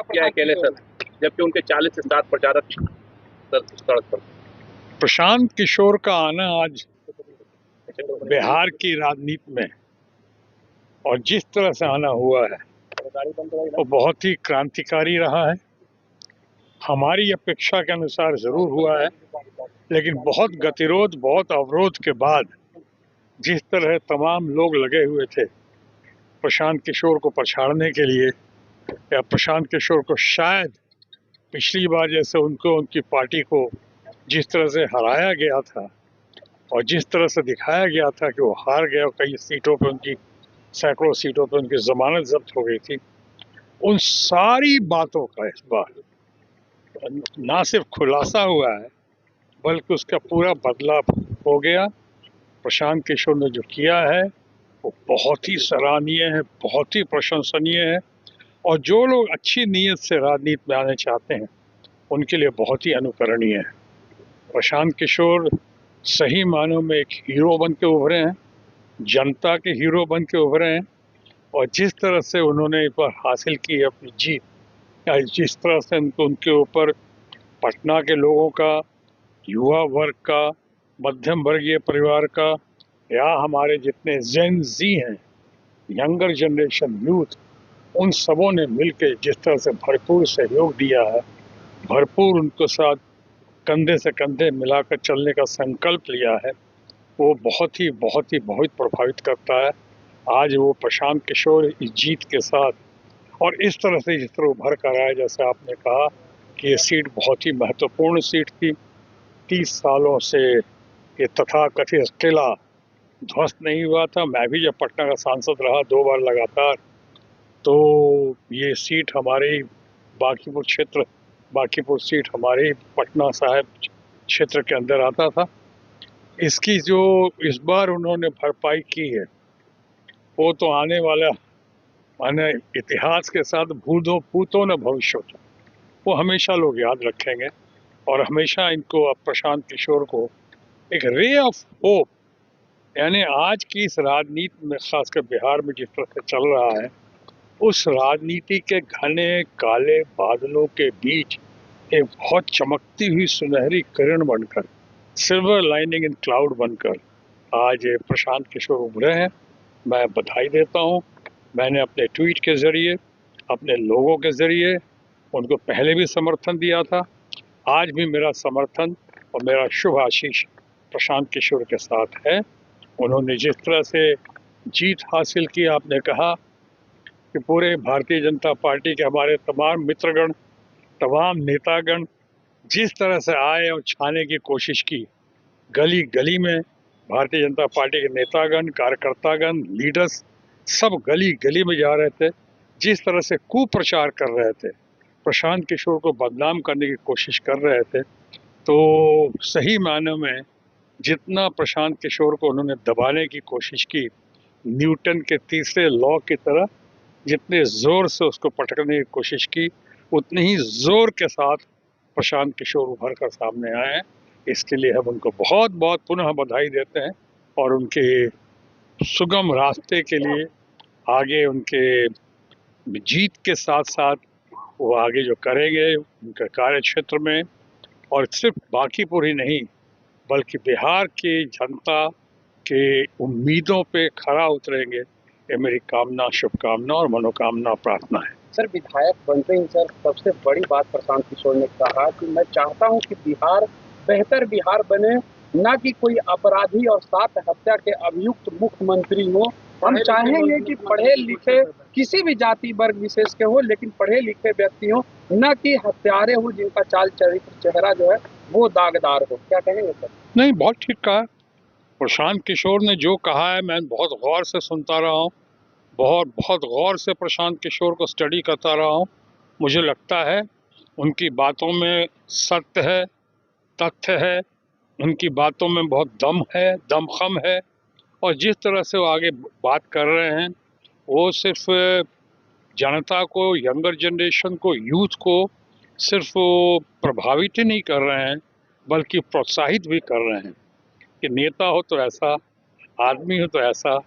क्या अकेले सर, जबकि उनके 40 से 60 प्रचारक सड़क पर। प्रशांत किशोर का आना आज बिहार की राजनीति में और जिस तरह से आना हुआ है वो बहुत ही क्रांतिकारी रहा है। हमारी अपेक्षा के अनुसार जरूर हुआ है, लेकिन बहुत गतिरोध, बहुत अवरोध के बाद जिस तरह तमाम लोग लगे हुए थे प्रशांत किशोर को पछाड़ने के लिए, या प्रशांत किशोर को शायद पिछली बार जैसे उनको उनकी पार्टी को जिस तरह से हराया गया था और जिस तरह से दिखाया गया था कि वो हार गया, कई सीटों पे उनकी, सैकड़ों सीटों पे उनकी जमानत जब्त हो गई थी, उन सारी बातों का इस बार ना सिर्फ खुलासा हुआ है बल्कि उसका पूरा बदलाव हो गया। प्रशांत किशोर ने जो किया है वो बहुत ही सराहनीय है, बहुत ही प्रशंसनीय है, और जो लोग अच्छी नीयत से राजनीति में आने चाहते हैं उनके लिए बहुत ही अनुकरणीय है। प्रशांत किशोर सही मानों में एक हीरो बन के उभरे हैं, जनता के हीरो बन के उभरे हैं, और जिस तरह से उन्होंने इस बार हासिल की है अपनी जीत, या जिस तरह से उनके ऊपर पटना के लोगों का, युवा वर्ग का, मध्यम वर्गीय परिवार का, या हमारे जितने जेन जी हैं, यंगर जनरेशन यूथ, उन सबों ने मिलकर जिस तरह से भरपूर सहयोग दिया है, भरपूर उनके साथ कंधे से कंधे मिलाकर चलने का संकल्प लिया है, वो बहुत ही प्रभावित करता है। आज वो प्रशांत किशोर इस जीत के साथ और इस तरह से जिस तरह उभर कर आया, जैसे आपने कहा कि ये सीट बहुत ही महत्वपूर्ण सीट थी। 30 सालों से ये तथाकथित किला ध्वस्त नहीं हुआ था। मैं भी जब पटना का सांसद रहा 2 बार लगातार, तो ये सीट हमारे बांकीपुर सीट हमारे पटना साहिब क्षेत्र के अंदर आता था। इसकी जो इस बार उन्होंने भरपाई की है वो तो आने वाला माने इतिहास के साथ भूतो न भविष्य, वो हमेशा लोग याद रखेंगे, और हमेशा इनको, प्रशांत किशोर को, एक रे ऑफ होप, यानी आज की इस राजनीति में, खासकर बिहार में जिस तरह से चल रहा है, उस राजनीति के घने काले बादलों के बीच एक बहुत चमकती हुई सुनहरी किरण बनकर, सिल्वर लाइनिंग इन क्लाउड बनकर आज प्रशांत किशोर उभरे हैं। मैं बधाई देता हूं। मैंने अपने ट्वीट के जरिए, अपने लोगों के जरिए उनको पहले भी समर्थन दिया था, आज भी मेरा समर्थन और मेरा शुभ आशीष प्रशांत किशोर के साथ है। उन्होंने जिस तरह से जीत हासिल की, आपने कहा कि पूरे भारतीय जनता पार्टी के हमारे तमाम मित्रगण, तमाम नेतागण जिस तरह से आए और छाने की कोशिश की, गली गली में भारतीय जनता पार्टी के नेतागण, कार्यकर्तागण, लीडर्स सब गली गली में जा रहे थे, जिस तरह से कुप्रचार कर रहे थे, प्रशांत किशोर को बदनाम करने की कोशिश कर रहे थे, तो सही मायने में जितना प्रशांत किशोर को उन्होंने दबाने की कोशिश की, न्यूटन के तीसरे लॉ की तरह जितने जोर से उसको पटकने की कोशिश की, उतने ही जोर के साथ प्रशांत किशोर उभर कर सामने आए हैं। इसके लिए हम उनको बहुत बहुत पुनः बधाई देते हैं, और उनके सुगम रास्ते के लिए, आगे उनके जीत के साथ साथ वो आगे जो करेंगे उनके कार्य क्षेत्र में, और सिर्फ बांकीपुर ही नहीं बल्कि बिहार की जनता के उम्मीदों पे खरा उतरेंगे, ये मेरी कामना, शुभकामना और मनोकामना, प्रार्थना है। सर, विधायक बनते ही सर सबसे बड़ी बात प्रशांत किशोर ने कहा कि मैं चाहता हूं कि बिहार बेहतर बिहार बने, ना कि कोई अपराधी और 7 हत्या के अभियुक्त मुख्यमंत्री हो। हम चाहेंगे कि पढ़े लिखे किसी भी जाति वर्ग विशेष के हो, लेकिन पढ़े लिखे व्यक्ति हो, न कि हत्यारे हो जिनका चाल चरित्र चेहरा जो है वो दागदार हो। क्या कहेंगे सर? नहीं, बहुत ठीक कहा। प्रशांत किशोर ने जो कहा है मैं बहुत गौर से सुनता रहा हूँ, बहुत गौर से प्रशांत किशोर को स्टडी करता रहा हूँ। मुझे लगता है उनकी बातों में सत्य है, तथ्य है, उनकी बातों में बहुत दम है, दमखम है, और जिस तरह से वो आगे बात कर रहे हैं वो सिर्फ जनता को, यंगर जनरेशन को, यूथ को सिर्फ वो प्रभावित ही नहीं कर रहे हैं बल्कि प्रोत्साहित भी कर रहे हैं कि नेता हो तो ऐसा, आदमी हो तो ऐसा,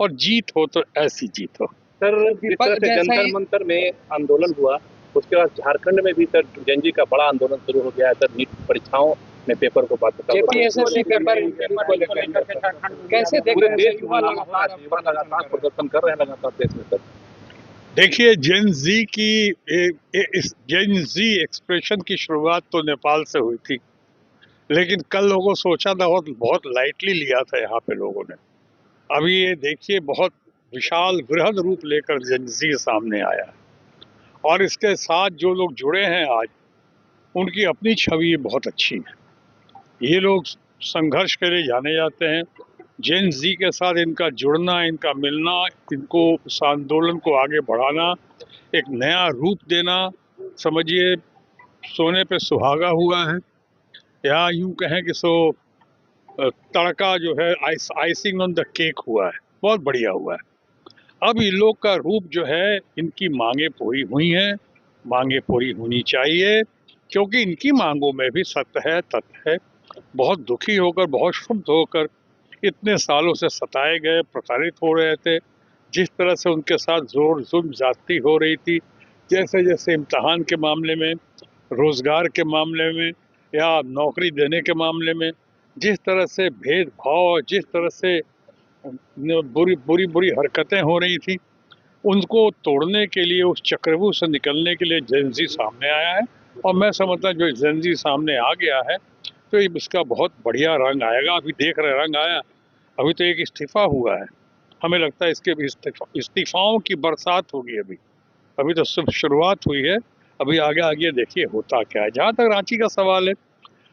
और जीत हो तो ऐसी जीत हो। सर, जिस तरह से जंतर मंतर में आंदोलन हुआ, उसके बाद झारखंड में भी सर जेएनजी का बड़ा आंदोलन शुरू हो गया है सर। नीट परीक्षाओं में पेपर को बाध्यता जेपीएसएससी पेपर को लेकर के कैसे देख पूरे रहे देश हैं? में युवा लगातार प्रदर्शन कर रहे हैं लगातार देश में सर। देखिए, जेन जी एक्सप्रेशन की शुरुआत तो नेपाल से हुई थी, लेकिन कल लोगों सोचा था, बहुत बहुत लाइटली लिया था यहाँ पे लोगों ने। अभी ये देखिए, बहुत विशाल वृहद रूप लेकर जेन जी सामने आया है, और इसके साथ जो लोग जुड़े हैं आज, उनकी अपनी छवि बहुत अच्छी है। ये लोग संघर्ष के लिए जाने जाते हैं। जेन जी के साथ इनका जुड़ना, इनका मिलना, इनको उस आंदोलन को आगे बढ़ाना, एक नया रूप देना, समझिए सोने पे सुहागा हुआ है, या यूं कहें कि तड़का जो है, आइसिंग ऑन द केक हुआ है, बहुत बढ़िया हुआ है। अब इन लोग का रूप जो है, इनकी मांगे पूरी हुई हैं, मांगे पूरी होनी चाहिए, क्योंकि इनकी मांगों में भी सत्य है, तथ्य है। बहुत दुखी होकर, बहुत क्षुब्ध होकर इतने सालों से सताए गए, प्रताड़ित हो रहे थे, जिस तरह से उनके साथ जोर जुल्म ज्यादती हो रही थी, जैसे जैसे इम्तहान के मामले में, रोजगार के मामले में, या नौकरी देने के मामले में जिस तरह से भेदभाव, जिस तरह से बुरी बुरी बुरी हरकतें हो रही थी, उनको तोड़ने के लिए, उस चक्रव्यूह से निकलने के लिए जेनजी सामने आया है। और मैं समझता हूँ जो जेनजी सामने आ गया है, तो इसका बहुत बढ़िया रंग आएगा। अभी देख रहे रंग आया, अभी तो एक इस्तीफा हुआ है, हमें लगता है इसके भी इस्तीफाओं की बरसात होगी। अभी तो सिर्फ शुरुआत हुई है, अभी आगे आगे देखिए होता क्या है। जहाँ तक रांची का सवाल है,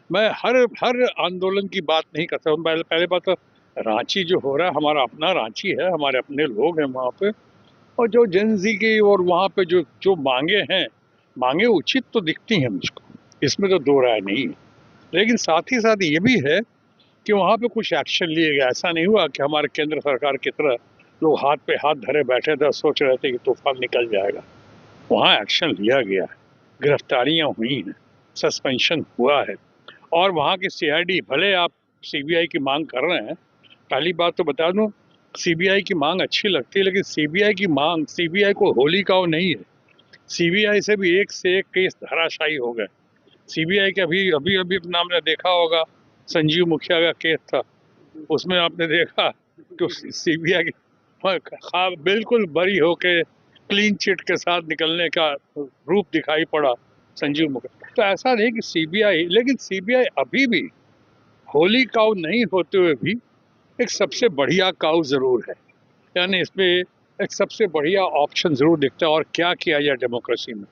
मैं हर हर आंदोलन की बात नहीं करता हूँ। पहले बात तो रांची जो हो रहा है, हमारा अपना रांची है, हमारे अपने लोग हैं वहाँ पे, और जो जेनजी की और वहाँ पे जो जो मांगे हैं, मांगे उचित तो दिखती हैं मुझको, इसमें तो दो राय नहीं है। लेकिन साथ ही साथ ये भी है कि वहाँ पे कुछ एक्शन लिए गए। ऐसा नहीं हुआ कि हमारे केंद्र सरकार की तरह लोग हाथ पे हाथ धरे बैठे थे, सोच रहे थे कि तूफान निकल जाएगा। वहाँ एक्शन लिया गया है, गिरफ्तारियां हुई हैं, सस्पेंशन हुआ है, और वहाँ की सीआईडी, भले आप सीबीआई की मांग कर रहे हैं, पहली बात तो बता दूं, सीबीआई की मांग अच्छी लगती है, लेकिन सीबीआई की मांग, सीबीआई को होली काऊ नहीं है। सीबीआई से भी एक से एक केस धराशायी हो गए। सीबीआई के अभी अभी अभी आपने देखा होगा, संजीव मुखिया का केस था, उसमें आपने देखा तो सीबीआई बिल्कुल बरी होके क्लीन चिट के साथ निकलने का रूप दिखाई पड़ा संजीव मुखिया। तो ऐसा नहीं कि सीबीआई, लेकिन सीबीआई अभी भी होली काऊ नहीं होते हुए भी एक सबसे बढ़िया काऊ जरूर है, यानी इसमें एक सबसे बढ़िया ऑप्शन जरूर दिखता है, और क्या किया जाए डेमोक्रेसी में।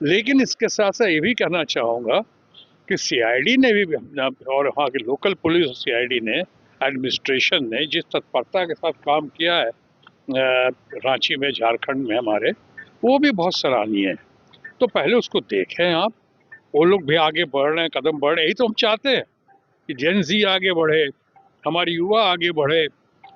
लेकिन इसके साथ साथ ये भी कहना चाहूँगा कि सीआईडी ने भी, और वहाँ की लोकल पुलिस और सीआईडी ने, एडमिनिस्ट्रेशन ने जिस तत्परता के साथ काम किया है रांची में, झारखंड में हमारे, वो भी बहुत सराहनीय है। तो पहले उसको देखें आप, वो लोग भी आगे बढ़ रहे हैं, कदम बढ़ रहे हैं, यही तो हम चाहते हैं कि जेन जी आगे बढ़े, हमारे युवा आगे बढ़े,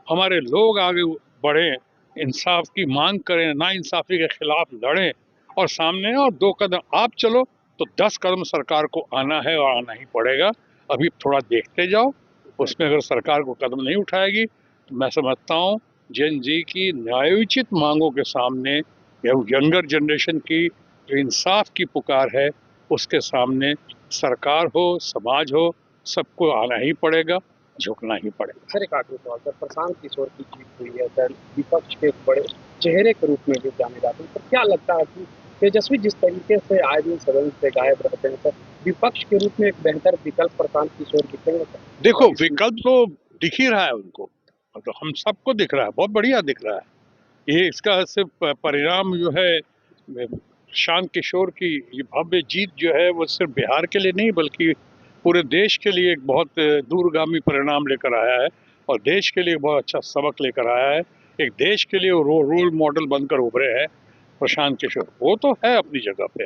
हमारे लोग आगे बढ़े, इंसाफ की मांग करें, ना इंसाफी के खिलाफ लड़ें, और सामने और 2 कदम आप चलो तो 10 कदम सरकार को आना है, और आना ही पड़ेगा। अभी थोड़ा देखते जाओ, उसमें अगर सरकार को कदम नहीं उठाएगी तो मैं समझता हूँ जेन जी की न्यायोचित मांगों के सामने, या यंगर जनरेशन की जो इंसाफ की पुकार है, उसके सामने सरकार हो, समाज हो, सबको आना ही पड़ेगा, झुकना ही पड़ेगा। सर एक आखिरी सवाल सर, प्रशांत किशोर की जीत हुई है सर, विपक्ष के एक बड़े चेहरे के रूप में भी जाने जाते हैं, तो क्या लगता है कि तेजस्वी जिस तरीके से आए दिन सदन से गायब रहते हैं सर, विपक्ष के रूप में एक बेहतर विकल्प प्रशांत किशोर दिखेंगे सर? देखो, विकल्प तो दिख ही रहा है उनको, तो हम सबको दिख रहा है, बहुत बढ़िया दिख रहा है। ये इसका सिर्फ परिणाम जो है, शांत किशोर की ये भव्य जीत जो है, वो सिर्फ बिहार के लिए नहीं बल्कि पूरे देश के लिए एक बहुत दूरगामी परिणाम लेकर आया है, और देश के लिए बहुत अच्छा सबक लेकर आया है। एक देश के लिए रोल मॉडल बनकर उभरे हैं प्रशांत किशोर। वो तो है अपनी जगह पे,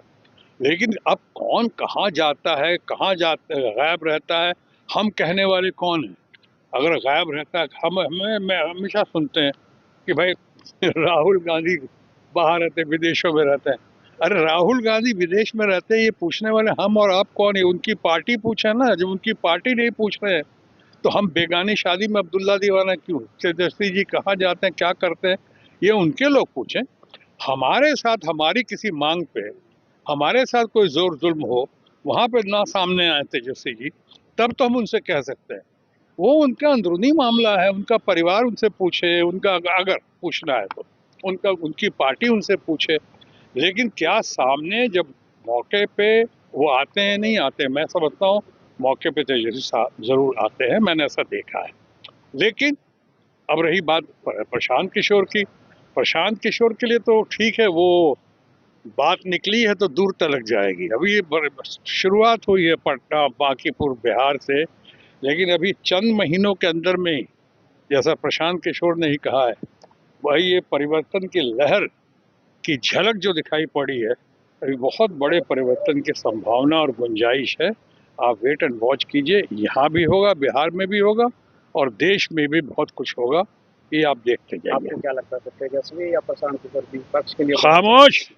लेकिन अब कौन कहाँ जाता है, कहाँ जाता गायब रहता है, हम कहने वाले कौन हैं? अगर गायब रहता है, हम हमें मैं हमेशा सुनते हैं कि भाई राहुल गांधी बाहर रहते, विदेशों में रहते हैं। अरे राहुल गांधी विदेश में रहते हैं, ये पूछने वाले हम और आप कौन है? उनकी पार्टी पूछे ना। जब उनकी पार्टी नहीं पूछ रहे हैं तो हम बेगानी शादी में अब्दुल्ला दीवाना क्यों? तेजस्वी जी कहाँ जाते हैं, क्या करते हैं, ये उनके लोग पूछें। हमारे साथ हमारी किसी मांग पे हमारे साथ कोई जोर जुल्म हो, वहां पे ना सामने आए तेजस्वी जी, तब तो हम उनसे कह सकते हैं। वो उनका अंदरूनी मामला है, उनका परिवार उनसे पूछे, उनका अगर पूछना है तो उनका उनकी पार्टी उनसे पूछे। लेकिन क्या सामने जब मौके पे वो आते हैं, नहीं आते, मैं समझता हूँ मौके पे तेजस्वी साहब जरूर आते हैं, मैंने ऐसा देखा है। लेकिन अब रही बात प्रशांत किशोर की, प्रशांत किशोर के लिए तो ठीक है, वो बात निकली है तो दूर तलक जाएगी। अभी शुरुआत हुई है पटना, बांकीपुर, बिहार से, लेकिन अभी चंद महीनों के अंदर में ही, जैसा प्रशांत किशोर ने ही कहा है, वही ये परिवर्तन की लहर की झलक जो दिखाई पड़ी है, अभी बहुत बड़े परिवर्तन की संभावना और गुंजाइश है। आप वेट एंड वॉच कीजिए, यहाँ भी होगा, बिहार में भी होगा और देश में भी बहुत कुछ होगा, ये आप देखते जाइए। आपको क्या लगता है तेजस्वी या प्रशांत किशोर की पक्ष के लिए खामोश